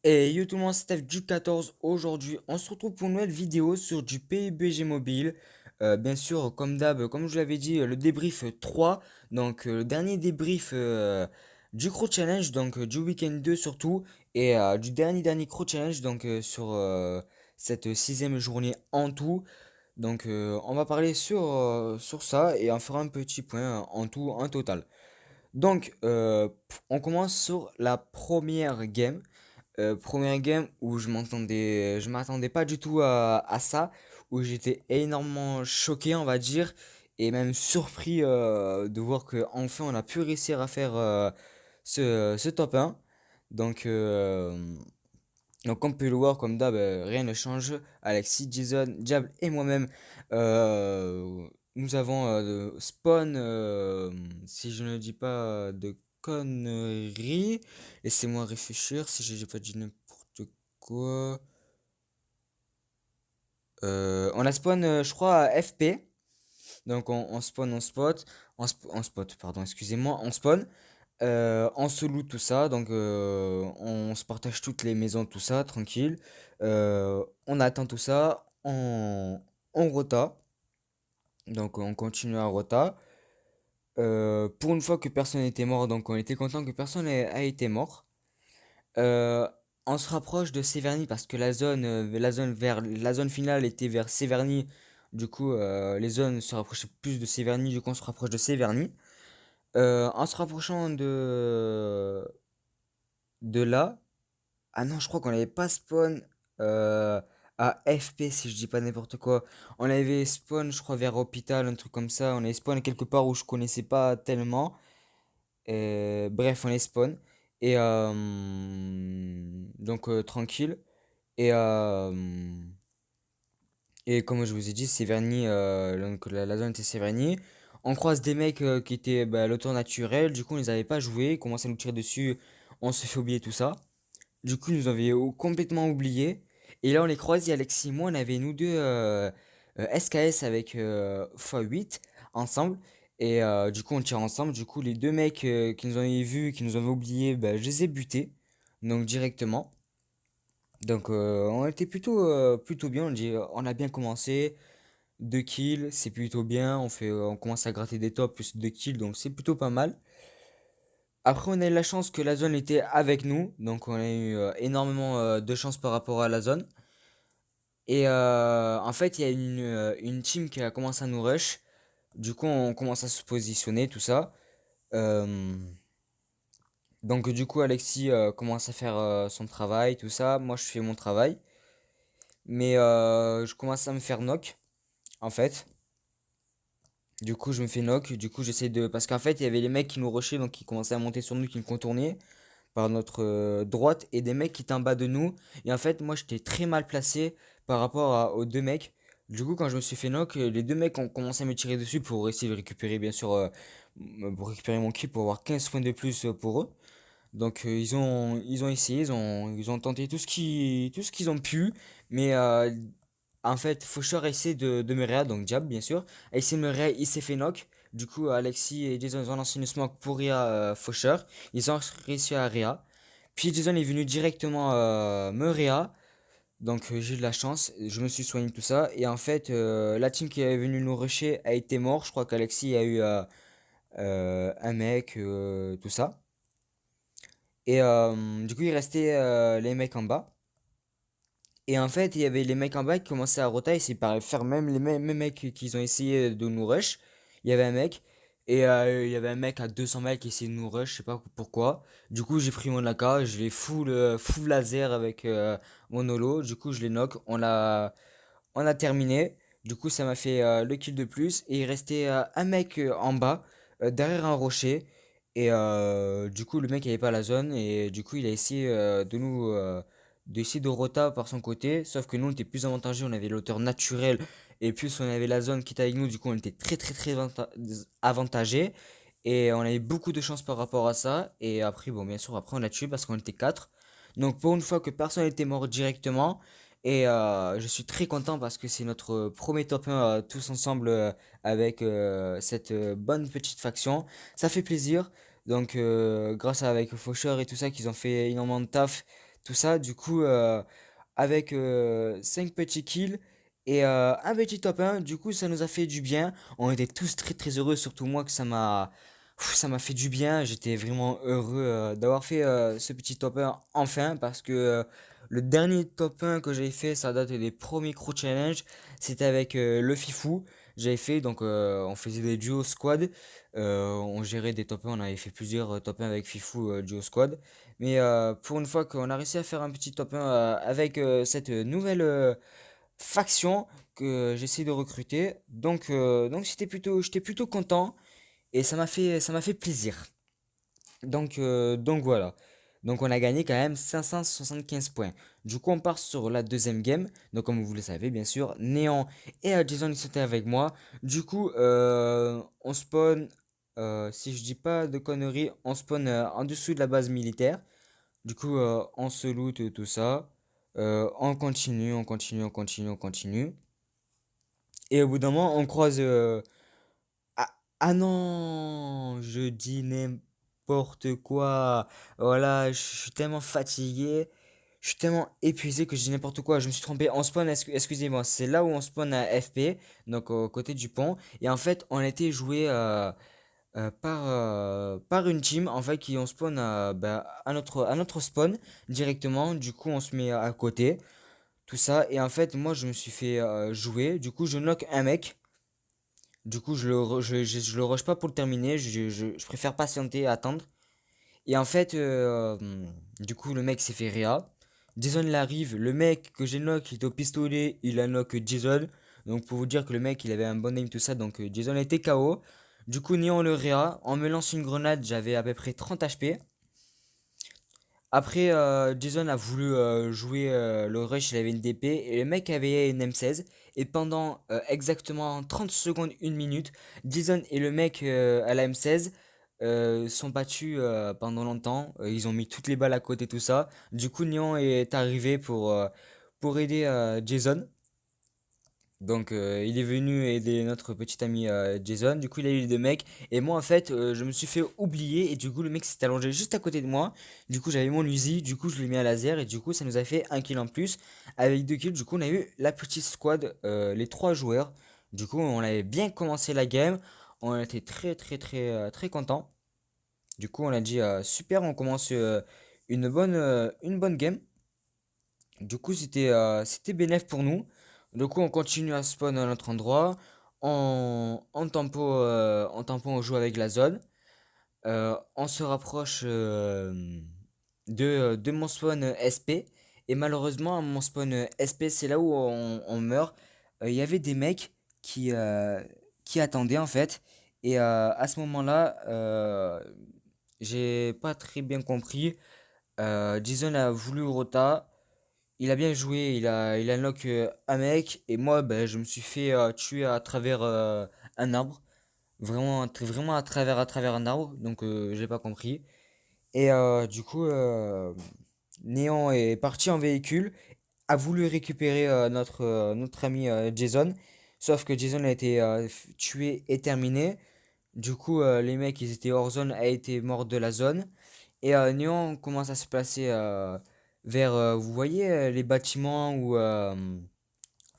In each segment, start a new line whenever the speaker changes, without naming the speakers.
Et yo tout le monde, c'est Steph du 14. Aujourd'hui, on se retrouve pour une nouvelle vidéo sur du PUBG Mobile. Bien sûr, comme d'hab, comme je vous l'avais dit, le débrief 3. Donc, le dernier débrief du Crow Challenge, donc du week-end 2 surtout. Et du dernier Crow Challenge, donc sur cette sixième journée en tout. Donc, on va parler sur ça et on fera un petit point en tout, en total. Donc, on commence sur la première game. Première game où je m'attendais pas du tout à ça, où j'étais énormément choqué, on va dire, et même surpris de voir que enfin on a pu réussir à faire ce top 1. Donc, donc comme on peut le voir, comme d'hab, rien ne change. Alexis, Jason, Diable et moi-même, nous avons spawn, si je ne dis pas de conneries, laissez-moi réfléchir si j'ai pas dit n'importe quoi. On a spawn, je crois, à FP. Donc on spawn, on spot, pardon, excusez-moi, on spawn. En solo, tout ça, donc on se partage toutes les maisons, tout ça, tranquille. On attend tout ça, on rota, donc on continue à rota. Pour une fois que personne n'était mort, donc on était content que personne a été mort. Euh, on se rapproche de Séverny parce que la zone finale était vers Séverny. Du coup, les zones se rapprochaient plus de Séverny, du coup on se rapproche de Séverny. En se rapprochant de là, ah non, je crois qu'on avait pas spawn euh, à FP si je dis pas n'importe quoi. On avait spawn, je crois, vers hôpital, un truc comme ça. On avait spawn quelque part où je connaissais pas tellement. Bref, on est spawn. Et donc tranquille. Et, et comme je vous ai dit, Séverny, donc la zone était Séverny. On croise des mecs qui étaient bah, à l'auteur naturel. Du coup, on les avait pas joués. Ils commençaient à nous tirer dessus. On se fait oublier tout ça. Du coup, ils nous avaient complètement oublié. Et là, on les croise, et Alexis et moi, on avait nous deux SKS avec x8 ensemble. Et du coup, on tire ensemble. Du coup, les deux mecs qui nous avaient vus, qui nous avaient oubliés, bah, je les ai butés. Donc, directement. Donc, on était plutôt bien. On a bien commencé. 2 kills, c'est plutôt bien. On commence à gratter des tops plus 2 kills. Donc, c'est plutôt pas mal. Après, on a eu la chance que la zone était avec nous, donc on a eu énormément de chance par rapport à la zone. Et en fait, il y a une team qui a commencé à nous rush. Du coup, on commence à se positionner, tout ça. Euh, donc, du coup, Alexis commence à faire son travail, tout ça. Moi, je fais mon travail. Mais je commence à me faire knock, en fait. Du coup, je me fais knock. Du coup, j'essaie de. Parce qu'en fait, il y avait les mecs qui nous rushaient, donc qui commençaient à monter sur nous, qui me contournaient par notre droite et des mecs qui étaient en bas de nous. Et en fait, moi, j'étais très mal placé par rapport aux deux mecs. Du coup, quand je me suis fait knock, les deux mecs ont commencé à me tirer dessus pour essayer de récupérer, bien sûr, pour récupérer mon kill, pour avoir 15 points de plus pour eux. Donc, ils ont essayé, ils ont tenté tout ce qu'ils ont pu. Mais en fait, Faucheur a essayé de me réa, donc Jab, bien sûr. A essayé de me réa, il s'est fait knock. Du coup, Alexis et Jason ils ont lancé une smoke pour réa Faucheur. Ils ont réussi à réa. Puis Jason est venu directement me réa. Donc j'ai eu de la chance, je me suis soigné tout ça. Et en fait, la team qui est venue nous rusher a été mort. Je crois qu'Alexis a eu un mec, tout ça. Et du coup, il restait les mecs en bas. Et en fait, il y avait les mecs en bas qui commençaient à roter, c'est par faire même les mêmes mecs qui ont essayé de nous rush. Il y avait un mec, et il y avait un mec à 200 mètres qui essayait de nous rush, je sais pas pourquoi. Du coup, j'ai pris mon AK, je l'ai full laser avec mon holo. Du coup, je l'ai knock, on a terminé. Du coup, ça m'a fait le kill de plus. Et il restait un mec en bas, derrière un rocher. Et du coup, le mec avait pas la zone. Et du coup, il a essayé d'essayer de rota par son côté. Sauf que nous, on était plus avantagés. On avait l'auteur naturel. Et plus on avait la zone qui était avec nous. Du coup, on était très, très, très avantagés. Et on avait beaucoup de chance par rapport à ça. Et après, bon, bien sûr, après, on l'a tué parce qu'on était 4. Donc, pour une fois que personne n'était mort directement. Et je suis très content parce que c'est notre premier top 1 tous ensemble avec cette bonne petite faction. Ça fait plaisir. Donc grâce à avec Faucheur et tout ça qu'ils ont fait énormément de taf. tout ça. Du coup, avec 5 petits kills et un petit top 1, du coup, ça nous a fait du bien. On était tous très très heureux, surtout moi que ça m'a fait du bien. J'étais vraiment heureux d'avoir fait ce petit top 1 enfin parce que le dernier top 1 que j'ai fait, ça date des premiers crew challenge. C'était avec le Fifou. J'avais fait donc on faisait des duos squad. On gérait des top 1, on avait fait plusieurs top 1 avec Fifou duo squad. Mais pour une fois qu'on a réussi à faire un petit top 1 avec cette nouvelle faction que j'essaie de recruter, donc j'étais plutôt content et ça m'a fait plaisir. Donc voilà. Donc on a gagné quand même 575 points. Du coup on part sur la deuxième game. Donc comme vous le savez bien sûr, Néant et Jason ils étaient avec moi. Du coup on spawn, si je dis pas de conneries, on spawn en dessous de la base militaire. Du coup on se loot et tout ça. On continue, on continue, on continue, on continue. Et au bout d'un moment on croise ah, ah non, je dis n'importe quoi. Voilà, je suis tellement fatigué, je suis tellement épuisé que je dis n'importe quoi. Je me suis trompé. On spawn, excusez-moi, c'est là où on spawn à FP, donc au côté du pont. Et en fait, on a été joué par une team en fait qui on spawn bah, à notre spawn directement. Du coup, on se met à côté, tout ça. Et en fait, moi, je me suis fait jouer. Du coup, je knock un mec. Du coup, je le rush pas pour le terminer, je préfère patienter et attendre. Et en fait, du coup, le mec s'est fait réa. Jason il arrive, le mec que j'ai knock, il est au pistolet, il a knock Jason. Donc pour vous dire que le mec, il avait un bon aim, tout ça, donc Jason était KO. Du coup, Néon le réa, on me lance une grenade, j'avais à peu près 30 HP. Après, Jason a voulu jouer le rush, il avait une DP, et le mec avait une M16. Et pendant exactement 30 secondes, une minute, Jason et le mec à la M16 sont battus pendant longtemps. Ils ont mis toutes les balles à côté, tout ça. Du coup, Nyan est arrivé pour aider Jason. Donc il est venu aider notre petit ami Jason, du coup il a eu les deux mecs, et moi en fait je me suis fait oublier, et du coup le mec s'est allongé juste à côté de moi, du coup j'avais mon Uzi, du coup je lui ai mis un laser, et du coup ça nous a fait un kill en plus, avec deux kills, du coup on a eu la petite squad, les trois joueurs, du coup on avait bien commencé la game, on était très content, du coup on a dit super, on commence une bonne game. Du coup, c'était bénéf pour nous. Du coup, on continue à spawn à notre endroit. En tempo, on joue avec la zone. On se rapproche de mon spawn SP. Et malheureusement, à mon spawn SP, c'est là où on meurt. Il y avait des mecs qui attendaient en fait. Et à ce moment-là, j'ai pas très bien compris. Jason a voulu rota. Il a bien joué, il a knock un mec, et moi ben, je me suis fait tuer à travers un arbre, vraiment à travers un arbre, donc j'ai pas compris. Et du coup, Néant est parti en véhicule, a voulu récupérer notre ami Jason, sauf que Jason a été tué et terminé. Du coup, les mecs ils étaient hors zone, a été mort de la zone. Et Néon commence à se placer vers, vous voyez, les bâtiments où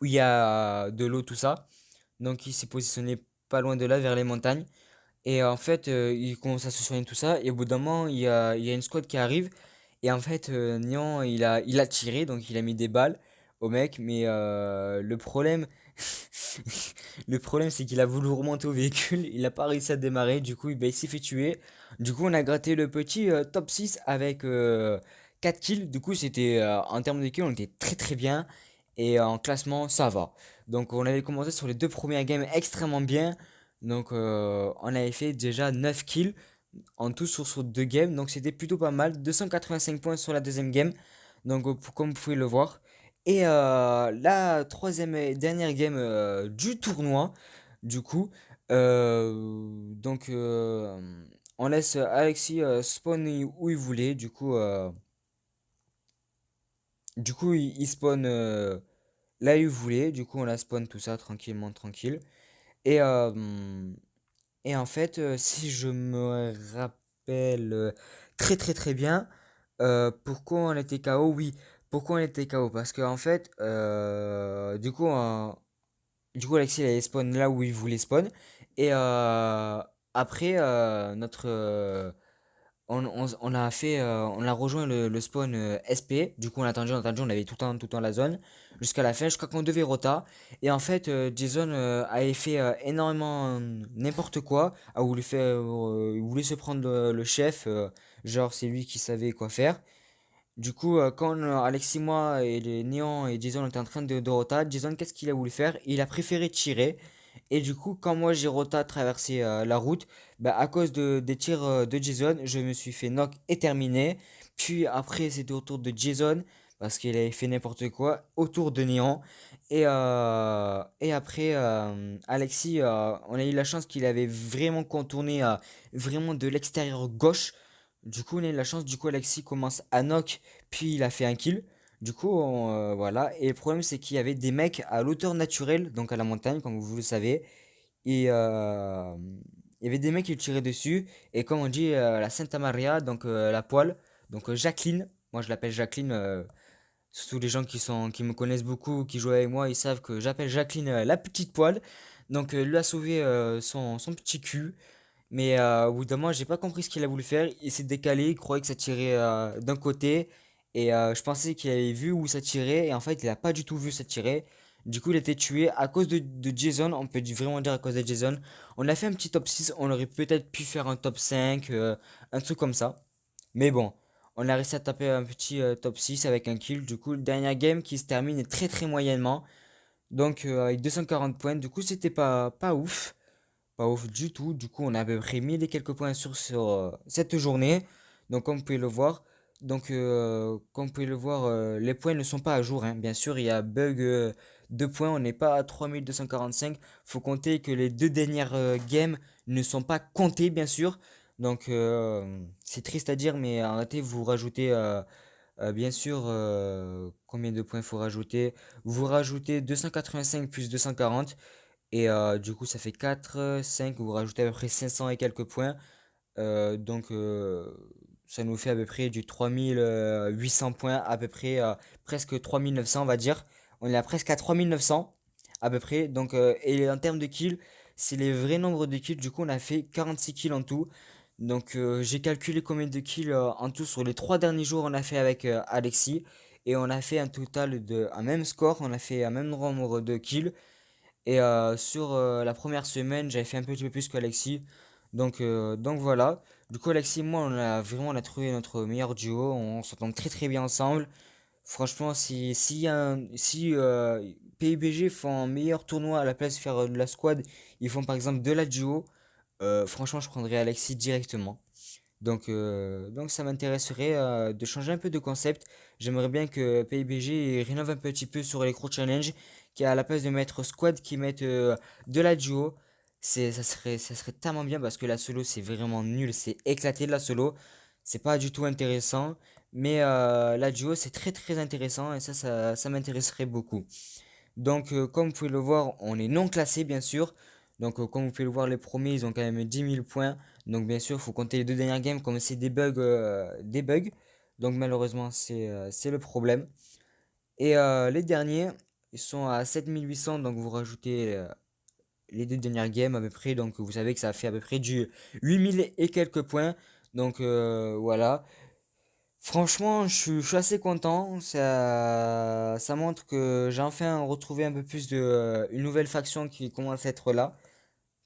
il y a de l'eau, tout ça. Donc il s'est positionné pas loin de là, vers les montagnes. Et en fait, il commence à se soigner tout ça. Et au bout d'un moment, il y a une squad qui arrive. Et en fait, Néon, il a tiré, donc il a mis des balles au mec. Mais le problème, le problème, c'est qu'il a voulu remonter au véhicule. Il n'a pas réussi à démarrer. Du coup, il s'est fait tuer. Du coup, on a gratté le petit top 6 avec 4 kills. Du coup, c'était en termes de kills, on était très bien. Et en classement, ça va. Donc, on avait commencé sur les deux premières games extrêmement bien. Donc, on avait fait déjà 9 kills en tout sur deux games. Donc, c'était plutôt pas mal. 285 points sur la deuxième game. Donc, comme vous pouvez le voir. Et la troisième et dernière game du tournoi, du coup. Donc, on laisse Alexis spawn où il voulait. Du coup il spawn là où il voulait. Du coup, on la spawn tout ça tranquillement, tranquille. Et, et en fait, si je me rappelle très bien, Pourquoi on était KO? Oui, pourquoi on était KO? Parce que en fait, du coup, Alexis il allait spawn là où il voulait spawn. Et après, on a rejoint le spawn SP. Du coup, on a attendu, on avait tout le temps la zone jusqu'à la fin, jusqu'à qu'on devait rota. Et en fait, Jason avait fait énormément n'importe quoi. Il voulait se prendre le chef. Genre, c'est lui qui savait quoi faire. Du coup, quand Alexis, moi et les Néons et Jason étaient en train de rota, Jason, qu'est-ce qu'il a voulu faire? Il a préféré tirer. Et du coup, quand moi j'ai rota traversé la route, bah, à cause des tirs de Jason, je me suis fait knock et terminé. Puis après, c'était au tour de Jason, parce qu'il avait fait n'importe quoi, au tour de Néon. Et après, Alexis, on a eu la chance qu'il avait vraiment contourné vraiment de l'extérieur gauche. Du coup, on a eu la chance, du coup, Alexis commence à knock, puis il a fait un kill. Du coup, voilà. Et le problème, c'est qu'il y avait des mecs à l'auteur naturelle, donc à la montagne, comme vous le savez. Et il y avait des mecs qui le tiraient dessus. Et comme on dit, la Santa Maria, donc la poêle. Donc Jacqueline, moi je l'appelle Jacqueline. Surtout les gens qui me connaissent beaucoup, qui jouent avec moi, ils savent que j'appelle Jacqueline la petite poêle. Donc lui a sauvé son petit cul. Mais au bout d'un moment, j'ai pas compris ce qu'il a voulu faire. Il s'est décalé, il croyait que ça tirait d'un côté. Et je pensais qu'il avait vu où ça tirait. Et en fait, il a pas du tout vu ça tirer. Du coup, il a été tué à cause de Jason. On peut vraiment dire à cause de Jason. On a fait un petit top 6. On aurait peut-être pu faire un top 5, un truc comme ça. Mais bon, on a réussi à taper un petit top 6 avec un kill. Du coup, le dernier game qui se termine très très moyennement. Donc, avec 240 points. Du coup, c'était pas ouf. Pas ouf du tout. Du coup, on a à peu près 1000 et quelques points sur cette journée. Donc, comme vous pouvez le voir, comme vous pouvez le voir, les points ne sont pas à jour, hein. Bien sûr, il y a bug de points. On n'est pas à 3245. Faut compter que les deux dernières games ne sont pas comptées, bien sûr. Donc, c'est triste à dire, mais arrêtez, vous rajoutez, bien sûr, combien de points il faut rajouter? Vous rajoutez 285 plus 240. Et du coup, ça fait 4 5 vous rajoutez à peu près 500 et quelques points. Donc, ça nous fait à peu près du 3800 points, à peu près presque 3900, on va dire. On est à presque à 3900, à peu près. Donc, et en termes de kills, c'est les vrais nombres de kills. Du coup, on a fait 46 kills en tout. Donc, j'ai calculé combien de kills en tout sur les 3 derniers jours on a fait avec Alexis. Et on a fait un total de un même score, on a fait un même nombre de kills. Et sur la première semaine, j'avais fait un petit peu plus qu'Alexis. Donc voilà. Du coup, Alexis et moi, on a trouvé notre meilleur duo. On s'entend très très bien ensemble. Franchement, si PUBG font un meilleur tournoi à la place de faire de la squad, ils font par exemple de la duo. Franchement, je prendrais Alexis directement. Donc ça m'intéresserait de changer un peu de concept. J'aimerais bien que PUBG rénove un petit peu sur les gros challenges, qui à la place de mettre squad, qui mettent de la duo. Ça serait tellement bien parce que la solo c'est vraiment nul, c'est éclaté de la solo. C'est pas du tout intéressant. Mais la duo c'est très très intéressant et ça m'intéresserait beaucoup. Donc, comme vous pouvez le voir, on est non classé, bien sûr. Donc, comme vous pouvez le voir, les premiers, ils ont quand même 10 000 points. Donc, bien sûr, il faut compter les deux dernières games comme c'est des bugs, des bugs. Donc, malheureusement, c'est le problème. Et les derniers, ils sont à 7 800. Donc, vous rajoutez les deux dernières games à peu près. Donc, vous savez que ça fait à peu près du 8 000 et quelques points. Donc, voilà. Franchement, je suis assez content. Ça montre que j'ai enfin retrouvé un peu plus une nouvelle faction qui commence à être là.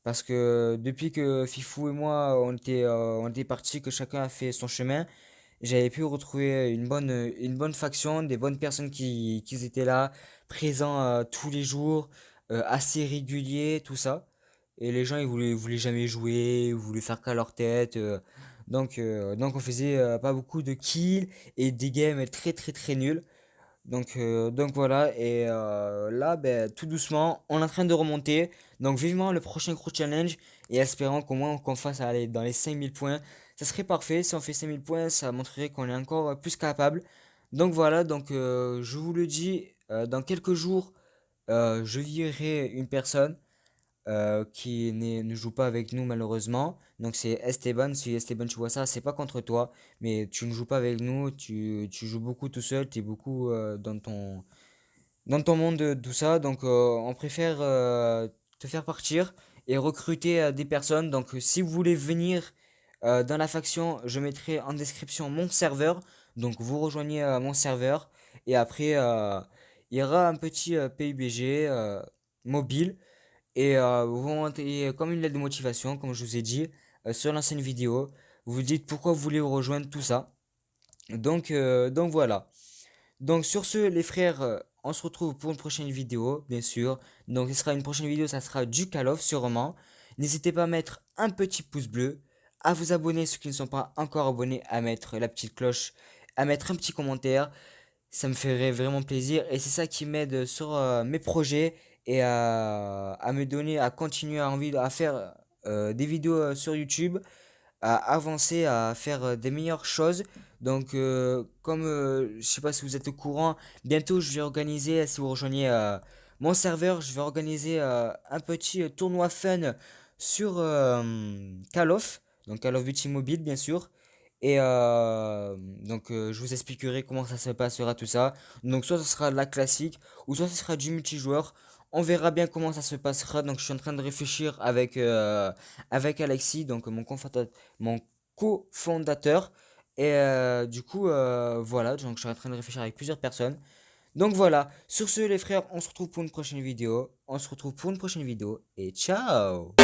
Parce que depuis que Fifou et moi, on était partis, que chacun a fait son chemin, j'avais pu retrouver une bonne faction, des bonnes personnes qui étaient là, présents tous les jours, assez réguliers, tout ça. Et les gens, ils voulaient jamais jouer, ils voulaient faire qu'à leur tête. Donc on faisait pas beaucoup de kills et des games très très très nuls. Donc voilà, et là, ben, tout doucement, on est en train de remonter. Donc vivement le prochain gros challenge et espérant qu'au moins qu'on fasse aller dans les 5000 points. Ça serait parfait, si on fait 5000 points, ça montrerait qu'on est encore plus capable. Donc voilà, je vous le dis, dans quelques jours, je lirai une personne. ne joue pas avec nous malheureusement. Donc c'est Esteban. Si Esteban tu vois ça, c'est pas contre toi, mais tu ne joues pas avec nous. Tu joues beaucoup tout seul. Tu es beaucoup dans ton monde de tout ça. Donc on préfère te faire partir et recruter des personnes. Donc si vous voulez venir dans la faction, je mettrai en description mon serveur. Donc vous rejoignez mon serveur et après il y aura un petit PUBG mobile et vous montez comme une lettre de motivation, comme je vous ai dit sur l'ancienne vidéo. Vous vous dites pourquoi vous voulez rejoindre tout ça. Donc voilà. Donc sur ce, les frères, on se retrouve pour une prochaine vidéo, bien sûr. Donc ce sera une prochaine vidéo, ça sera du Call of sûrement. N'hésitez pas à mettre un petit pouce bleu, à vous abonner ceux qui ne sont pas encore abonnés, à mettre la petite cloche, à mettre un petit commentaire. Ça me ferait vraiment plaisir et c'est ça qui m'aide sur mes projets et à me donner, à continuer à envie à faire des vidéos sur YouTube à avancer, à faire des meilleures choses. Donc, comme je sais pas si vous êtes au courant, bientôt je vais organiser, si vous rejoignez mon serveur, je vais organiser un petit tournoi fun sur Call of, donc Call of Duty Mobile bien sûr. Et donc, je vous expliquerai comment ça se passera tout ça. Donc, soit ce sera la classique, ou soit ce sera du multijoueur. On verra bien comment ça se passera. Donc, je suis en train de réfléchir avec Alexis, donc mon cofondateur. Et du coup, voilà. Donc, je suis en train de réfléchir avec plusieurs personnes. Donc, voilà. Sur ce, les frères, on se retrouve pour une prochaine vidéo. On se retrouve pour une prochaine vidéo. Et ciao!